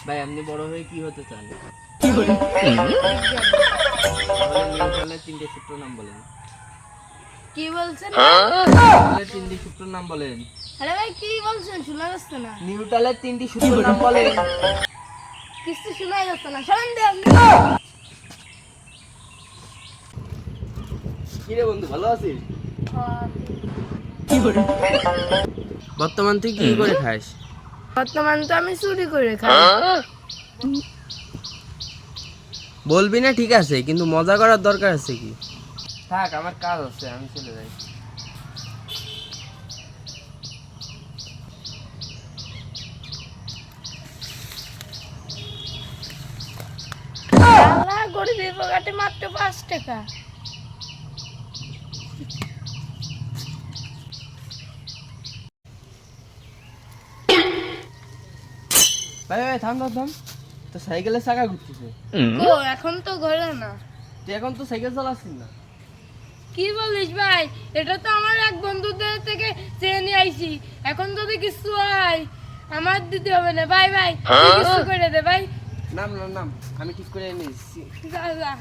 ভাই আপনি বড় হয়ে কি হতে চান? নিউটনের তিনটে সূত্র নাম বলেন। কি বলছেন? নিউটনের তিনটি সূত্র নাম বলেন। আরে ভাই কি বলছেন? শোনা যাচ্ছে না। নিউটনের তিনটি সূত্র নাম বলেন। কিছু শোনা যাচ্ছে না। শোনেন দে আপনি। কি রে বন্ধু, ভালো আছিস? বর্তমান তুই কি করে খাস? বর্তমান তো আমি চুরি করে খাই। বলবি না ঠিক আছে, কিন্তু মজা করার দরকার আছে কি? থাক, আমার কাজ আছে, আমি চলে যাই। আল্লাহ গরিবের পকেটে মাত্র 5 টাকা। ভাই ভাই থাম থাম থাম, তো সাইকেলের চাকা ঘুরতেছে। ও এখন তো ঘোরে না। তুই এখন তো সাইকেল চালাচ্ছিস না। কি বলিস ভাই? এটা তো আমার এক বন্ধুদের থেকে চেয়ে নিয়ে আইছি। এখন যদি কিছু হয় আমার দিতে হবে না। ভাই ভাই তুই কিছু করে দে ভাই। নাম নাম নাম, আমি ঠিক করে নিয়েছি। যা যা।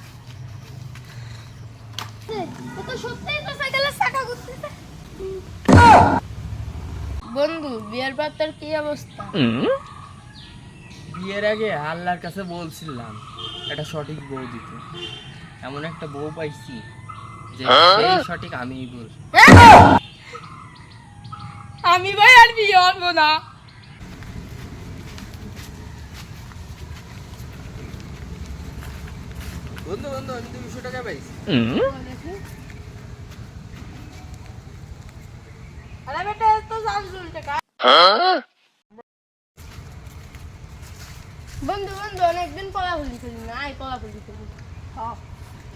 ও তো সত্যিই তো সাইকেলের চাকা ঘুরতেছে। বন্ধু বিয়ের পর তোর কি অবস্থা? বিয়ের আগে আল্লাহর কাছে বলছিলাম একটা সঠিক বউ দিতে। এমন একটা বউ পাইছি যে সেই সঠিক আমিই বল। আমি ভাই আর বিয়ে হবো না। বন্ধু বন্ধু, আমি 200 টাকা পাইছি। আরে বেটা তো 400 টাকা। বন্ধু বন্ধু অনেকদিন পলাপুলি খেলি না, আয় পলাপুলি খেলি।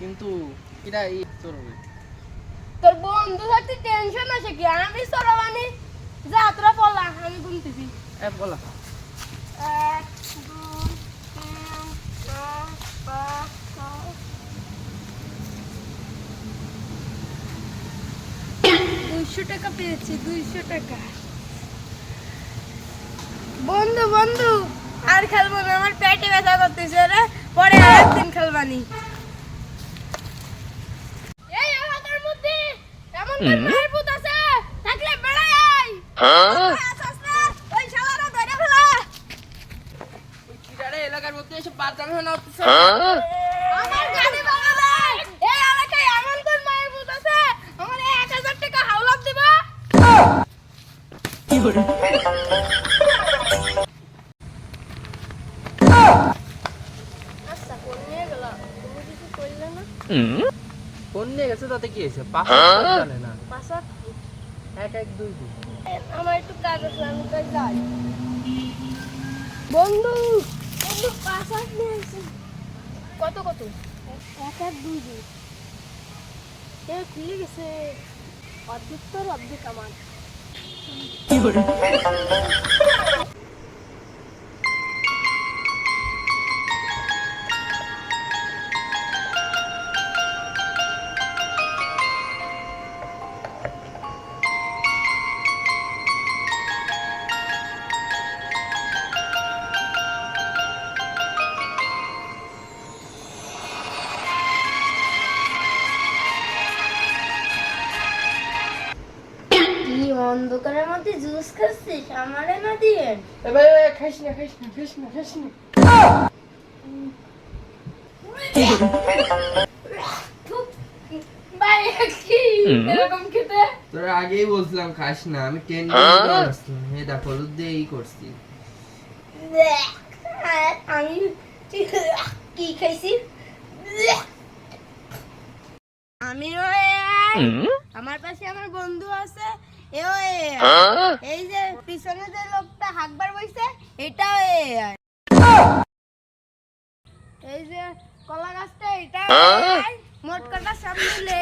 কিন্তু এটা এই তোর তোর বন্ধু সাথে টেনশন আছে কি? আমি সরাবানি। যা তোরা পলা, আমি ঘুমতেছি। বলা 1 2 3 4 5 6 200 টাকা পেয়েছি, 200 টাকা। বন্ধু বন্ধু আর খেলবো না, আমার পেটে ব্যথা করতেছে রে। পরে আরেকদিন খেলবানি। এই এলাকার মধ্যে এমন কোন মায়ের ভূত আছে? থাকলে বেড়াই আয়। আসছ না? ওই শালারা ধরে ফেলা। ওই কিরারে এলাকার মধ্যে এসে বাচ্চা না হচ্ছে। আমার গাড়ি বাগালে এই এলাকায় এমন কোন মায়ের ভূত আছে? আমার 1000 টাকা হাওলাত দিবা। কি করে? আচ্ছা কোন নিয়ে গেল? তুমি কিছু কইলে না? ফোন নিয়ে গেছে, তাতে কি হয়েছে? পাসওয়ার্ড জানে না। পাসওয়ার্ড 1122। আমার একটু কাজ আছে, আমি তাই যাই। বন্ধু বন্ধু পাসওয়ার্ড নিয়ে আসি। কত কত? 1122। এ খুলে গেছে। অর্ধেক তোর অর্ধেক আমার। কি করে? কি অন্ধকারের মধ্যে জুস খাচ্ছিস? আমারে না দিয়ে। ভাই ভাই খাইস না খাইস না খাইস না খাইস না। ভাই কি এরকম খেতে? তোর আগেই বলছিলাম খাস না, আমি 10 মিনিট আসলাম। এই দেখো হলুদ দিয়ে এই করছি। আমি কি খাইছি? আমি আমার পাশে আমার বন্ধু আছে, এও এই যে পিছনে যে লোকটা হাঁকবার বইছে এটাও এই যে কলা গাছটা এটা মোট কথা সব মিলে